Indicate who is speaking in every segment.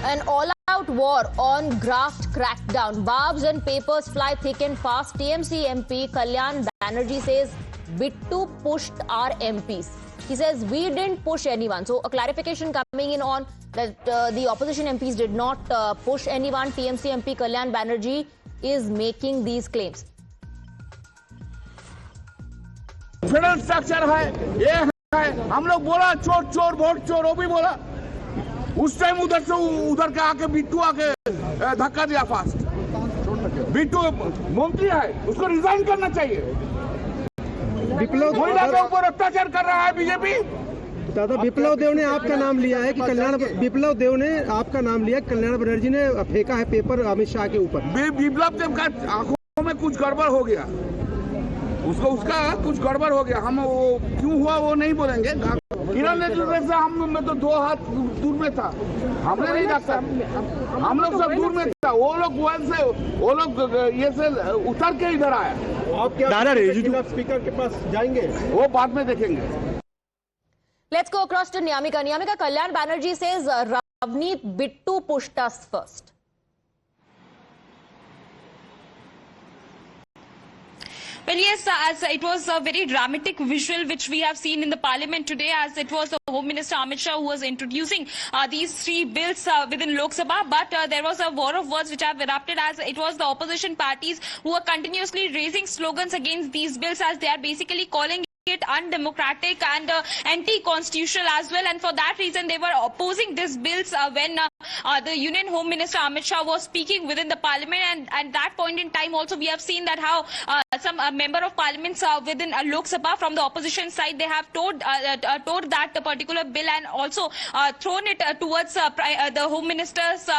Speaker 1: An all-out war on graft crackdown. Barbs and papers fly thick and fast. TMC MP Kalyan Banerjee says Bittu pushed our MPs. He says we didn't push anyone. So a clarification coming in on that the opposition MPs did not push anyone. TMC MP Kalyan Banerjee is making these claims.
Speaker 2: Federal structure है, ये है, हम लोग बोला चोर चोर vote चोर, वो भी बोला। उस टाइम उधर से उधर के आके बिट्टू आके धक्का दिया फास्ट। बिट्टू मंत्री है, उसको रिजाइन करना चाहिए। महिला के ऊपर अत्याचार कर रहा है बीजेपी।
Speaker 3: दादा, विप्लव देव ने आपका नाम लिया है कि विप्लव देव ने आपका नाम लिया, कल्याण बनर्जी ने फेंका है पेपर अमित शाह के ऊपर।
Speaker 2: विप्लव देव का आंखों में कुछ गड़बड़ हो गया, उसका कुछ गड़बड़ हो गया। हम वो क्यों हुआ वो नहीं बोलेंगे। किरण नेतृत्व से हम में तो 2 हाथ दूर में था, हमने नहीं रखा, हम लोग सब दूर में था। वो लोग वो लोग ये से उतर के इधर आया।
Speaker 3: आप क्या स्पीकर के पास जाएंगे?
Speaker 2: वो बाद में देखेंगे।
Speaker 1: Let's go across to Nyamika. Nyamika, Kalyan Banerjee says Ravneet Bittu pushed us first.
Speaker 4: Well, yes, as it was a very dramatic visual which we have seen in the parliament today, as it was the Home Minister Amit Shah who was introducing these 3 bills within Lok Sabha. But there was a war of words which have erupted, as it was the opposition parties who were continuously raising slogans against these bills, as they are basically calling it undemocratic and anti-constitutional as well. And for that reason, they were opposing these bills when the Union Home Minister Amit Shah was speaking within the parliament. And at that point in time also, we have seen that how some member of parliaments within Lok Sabha from the opposition side, they have towed that particular bill and also thrown it towards the Home Minister's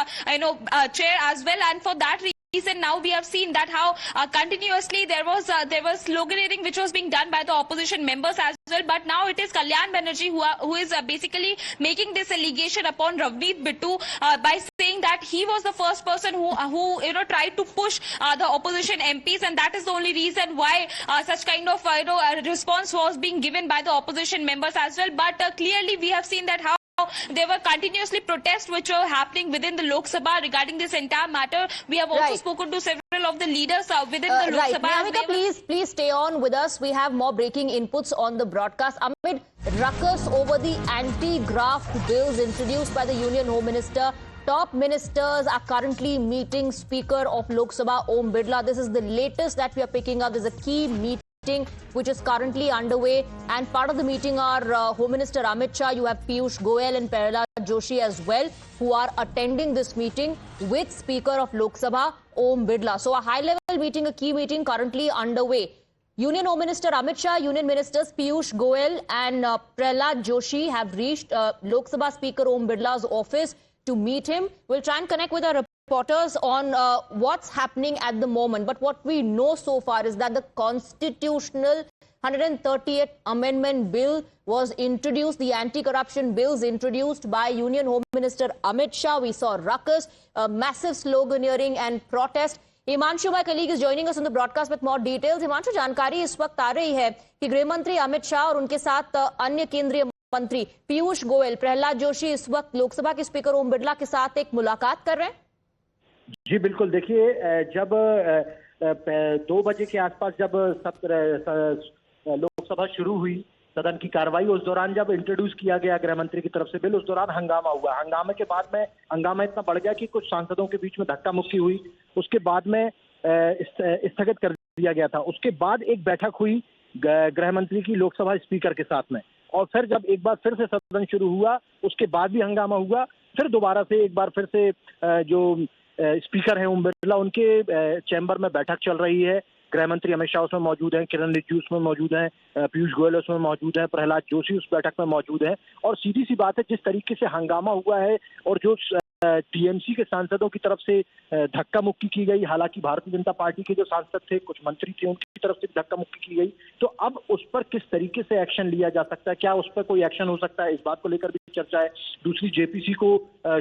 Speaker 4: chair as well. And for that reason, now we have seen that how continuously there was sloganeering which was being done by the opposition members as well. But now it is Kalyan Banerjee who is basically making this allegation upon Ravneet Bittu by saying that he was the first person who tried to push the opposition MPs, and that is the only reason why such kind of response was being given by the opposition members as well. But clearly we have seen that how there were continuously protests which were happening within the Lok Sabha regarding this entire matter. We have also spoken to several of the leaders within the Lok Sabha.
Speaker 1: Nyamika, please stay on with us. We have more breaking inputs on the broadcast. Amid ruckus over the anti-graft bills introduced by the Union Home Minister, top ministers are currently meeting Speaker of Lok Sabha Om Birla. This is the latest that we are picking up. There's a key meeting which is currently underway, and part of the meeting are Home Minister Amit Shah, you have Piyush Goyal and Prahlad Joshi as well, who are attending this meeting with Speaker of Lok Sabha Om Birla. So a high-level meeting, a key meeting currently underway. Union Home Minister Amit Shah, Union Ministers Piyush Goyal and Prahlad Joshi have reached Lok Sabha Speaker Om Birla's office to meet him. We'll try and connect with our reporters on what's happening at the moment. But what we know so far is that the constitutional 138th Amendment Bill was introduced, the anti-corruption bills introduced by Union Home Minister Amit Shah. We saw ruckus, massive sloganeering and protest. Himanshu, my colleague, is joining us on the broadcast with more details. Himanshu, जानकारी इस वक्त आ रही है कि गृह मंत्री अमित शाह और उनके साथ अन्य केंद्रीय मंत्री पीयूष गोयल, प्रहलाद जोशी इस वक्त लोकसभा के स्पीकर ओम बिरला के साथ एक मुलाकात कर रहे हैं।
Speaker 5: जी बिल्कुल, देखिए जब 2 बजे के आसपास जब लोकसभा शुरू हुई, सदन की कार्रवाई, उस दौरान जब इंट्रोड्यूस किया गया गृह मंत्री की तरफ से बिल, उस दौरान हंगामा हुआ। हंगामे के बाद में हंगामा इतना बढ़ गया कि कुछ सांसदों के बीच में धक्का मुक्की हुई। उसके बाद में स्थगित कर दिया गया था। उसके बाद एक बैठक हुई गृह मंत्री की लोकसभा स्पीकर के साथ में, और फिर जब एक बार फिर से सदन शुरू हुआ, उसके बाद भी हंगामा हुआ। फिर दोबारा से एक बार फिर से जो स्पीकर हैं ओम बिरला, उनके चैम्बर में बैठक चल रही है। गृह मंत्री अमित शाह उसमें मौजूद हैं, किरण रिजिजू उसमें मौजूद हैं, पीयूष गोयल उसमें मौजूद हैं, प्रहलाद जोशी उस बैठक में मौजूद हैं। और सीधी सी बात है, जिस तरीके से हंगामा हुआ है और जो टीएमसी के सांसदों की तरफ से धक्का मुक्की की गई, हालांकि भारतीय जनता पार्टी के जो सांसद थे, कुछ मंत्री थे, उनकी तरफ से धक्का मुक्की की गई, तो अब उस पर किस तरीके से एक्शन लिया जा सकता है, क्या उस पर कोई एक्शन हो सकता है, इस बात को लेकर भी चर्चा है। दूसरी, जेपीसी को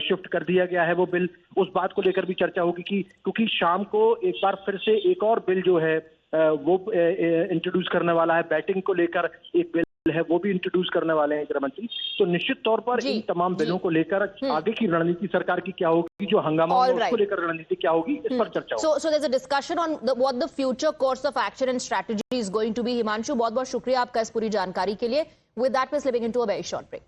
Speaker 5: शिफ्ट कर दिया गया है वो बिल, उस बात को लेकर भी चर्चा होगी कि क्योंकि शाम को एक बार फिर से एक और बिल जो है वो इंट्रोड्यूस करने वाला है। बैटिंग को लेकर एक बिल है वो भी इंट्रोड्यूस करने वाले हैं गृह मंत्री। तो निश्चित तौर पर
Speaker 1: जी,
Speaker 5: इन तमाम
Speaker 1: जी।
Speaker 5: बिलों को लेकर आगे की रणनीति सरकार की क्या होगी, जो हंगामा
Speaker 1: All
Speaker 5: होगा उसको
Speaker 1: right.
Speaker 5: लेकर रणनीति क्या होगी, इस पर चर्चा होगी।
Speaker 1: So there's a discussion on what the future course of action and strategy is going to be. Himanshu, बहुत बहुत शुक्रिया आपका इस पूरी जानकारी के लिए. With that, we're slipping into a very short break.